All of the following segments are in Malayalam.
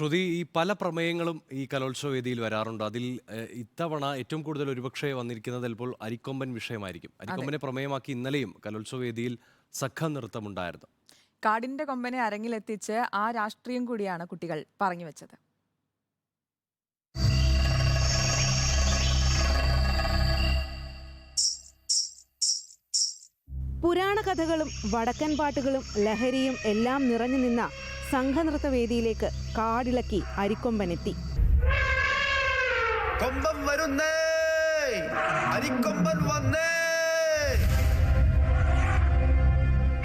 ശ്രുതി, ഈ പല പ്രമേയങ്ങളും ഈ കലോത്സവ വേദിയിൽ വരാറുണ്ട്. അതിൽ ഇത്തവണ ഏറ്റവും കൂടുതൽ ഒരുപക്ഷെ വന്നിരിക്കുന്നത് ചിലപ്പോൾ അരിക്കൊമ്പൻ വിഷയമായിരിക്കും. അരിക്കൊമ്പനെ പ്രമേയമാക്കി ഇന്നലെയും കലോത്സവ വേദിയിൽ സഖനൃത്തമുണ്ടായിരുന്നു. കാടിന്റെ കൊമ്പനെ അരങ്ങിലെത്തിച്ച് ആ രാഷ്ട്രീയം കൂടിയാണ് കുട്ടികൾ പറഞ്ഞു വെച്ചത്. പുരാണ കഥകളും വടക്കൻ പാട്ടുകളും ലഹരിയും എല്ലാം നിറഞ്ഞു നിന്ന സംഘനൃത്ത വേദിയിലേക്ക് കാടിളക്കി അരിക്കൊമ്പനെത്തി. കൊമ്പൻ വരുന്നേ, അരിക്കൊമ്പൻ വന്നേ.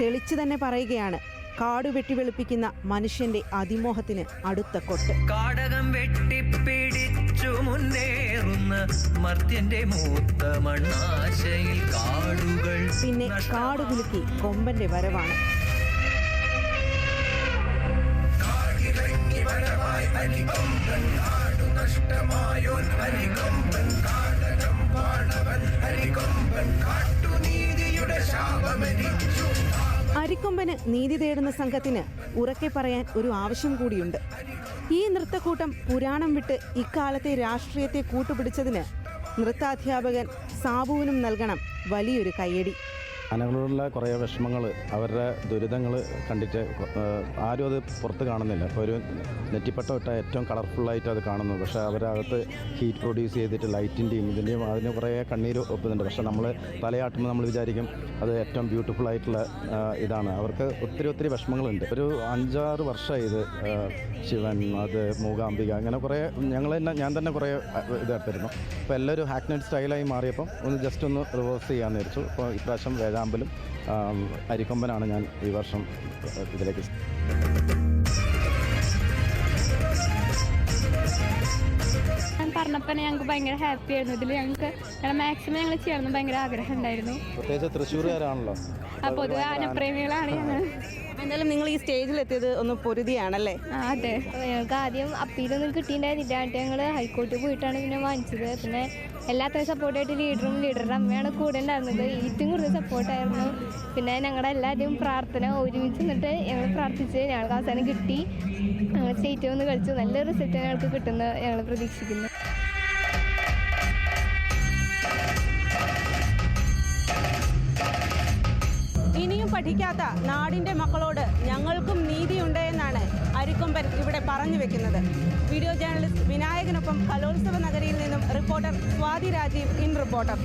തെളിച്ചു തന്നെ പറയുകയാണ് കാട് വെട്ടിവെളുപ്പിക്കുന്ന മനുഷ്യന്റെ അതിമോഹത്തിന് അടുത്ത കൊട്ട്. കാടകം വെട്ടിപ്പിടിച്ചു മുന്നേറുന്ന മർത്യന്റെ മൂത്ത മണ്ണാശയിൽ കാടുകൾ. പിന്നെ കാടുകുലുക്കി കൊമ്പന്റെ വരവാണ്. അരിക്കൊമ്പന് നീതി തേടുന്ന സംഘത്തിന് ഉറക്കെ പറയാൻ ഒരു ആവശ്യം കൂടിയുണ്ട്. ഈ നൃത്തക്കൂട്ടം പുരാണം വിട്ട് ഇക്കാലത്തെ രാഷ്ട്രീയത്തെ കൂട്ടുപിടിച്ചതിന് നൃത്താധ്യാപകൻ സാബുവിനും നൽകണം വലിയൊരു കയ്യടി. ആനകളോടുള്ള കുറേ വിഷമങ്ങൾ, അവരുടെ ദുരിതങ്ങൾ കണ്ടിട്ട് ആരും അത് പുറത്ത് കാണുന്നില്ല. അപ്പോൾ ഒരു നെറ്റിപ്പട്ട ഇട്ട ഏറ്റവും കളർഫുള്ളായിട്ട് അത് കാണുന്നു. പക്ഷേ അവരകത്ത് ഹീറ്റ് പ്രൊഡ്യൂസ് ചെയ്തിട്ട് ലൈറ്റിൻ്റെയും ഇതിൻ്റെയും അതിന് കുറേ കണ്ണീര് ഒപ്പുന്നുണ്ട്. പക്ഷേ നമ്മൾ തലയാട്ടുമ്പോൾ നമ്മൾ വിചാരിക്കും അത് ഏറ്റവും ബ്യൂട്ടിഫുൾ ആയിട്ടുള്ള ഇതാണ്. അവർക്ക് ഒത്തിരി വിഷമങ്ങളുണ്ട്. ഒരു 5-6 വർഷമായി ഇത് ശിവൻ, അത് മൂകാംബിക, അങ്ങനെ കുറേ ഞാൻ തന്നെ കുറേ ഇതെടുത്തിരുന്നു. അപ്പോൾ എല്ലാവരും ഹാക്നൈറ്റ് സ്റ്റൈലായി മാറിയപ്പം ഒന്ന് ജസ്റ്റ് ഒന്ന് റിവേഴ്സ് ചെയ്യാമെന്ന് വിചാരിച്ചു. അപ്പോൾ ഇപ്രാവശ്യം വേഴാമ്പലും അരിക്കൊമ്പനാണ് ഞാൻ ഈ വർഷം ഇതിലേക്ക്. ഞാൻ പറഞ്ഞപ്പോൾ ഞങ്ങൾക്ക് ഭയങ്കര ഹാപ്പി ആയിരുന്നു. ഇതിൽ ഞങ്ങൾക്ക് മാക്സിമം ഞങ്ങൾ ചെയ്യണമെന്ന് ഭയങ്കര ആഗ്രഹം ഉണ്ടായിരുന്നു. പ്രത്യേകിച്ച് തൃശ്ശൂരുകാരാണല്ലോ, പൊതുവെ ആനപ്രേമികളാണ് ഞങ്ങൾ. എന്തായാലും നിങ്ങൾ ഈ സ്റ്റേജിലെത്തിയത് ഒന്ന് പൊരുതിയാണല്ലേ? അതെ, ഞങ്ങൾക്ക് ആദ്യം അപ്പീലൊന്നും കിട്ടിയിട്ടുണ്ടായിരുന്നില്ല. എന്നിട്ട് ഞങ്ങൾ ഹൈക്കോടതി പോയിട്ടാണ് പിന്നെ വാങ്ങിച്ചത്. പിന്നെ എല്ലാത്തിനും സപ്പോർട്ടായിട്ട് ലീഡറുടെ അമ്മയാണ് കൂടെ ഉണ്ടായിരുന്നത്. ഏറ്റവും കൂടുതൽ സപ്പോർട്ടായിരുന്നു. പിന്നെ ഞങ്ങളുടെ എല്ലാവരുടെയും പ്രാർത്ഥന ഒരുമിച്ച് നിന്നിട്ട് ഞങ്ങൾ പ്രാർത്ഥിച്ച് ഞങ്ങൾക്ക് അവസാനം കിട്ടി. ഞങ്ങൾ സ്റ്റേറ്റ് വന്ന് കളിച്ചു. നല്ല റിസൾട്ട് ഞങ്ങൾക്ക് കിട്ടുന്ന ഞങ്ങൾ പ്രതീക്ഷിക്കുന്നു. ഇനിയും പഠിക്കാത്ത നാടിന്റെ മക്കളോട് ഞങ്ങൾക്കും നീതിയുണ്ട് എന്നാണ് അരിക്കൊമ്പൻ ഇവിടെ പറഞ്ഞു വെക്കുന്നത്. വീഡിയോ ജേർണലിസ്റ്റ് വിനായകനൊപ്പം കലോത്സവ നഗരിയിൽ നിന്നും reporter Swathi Rajeev, in reporter.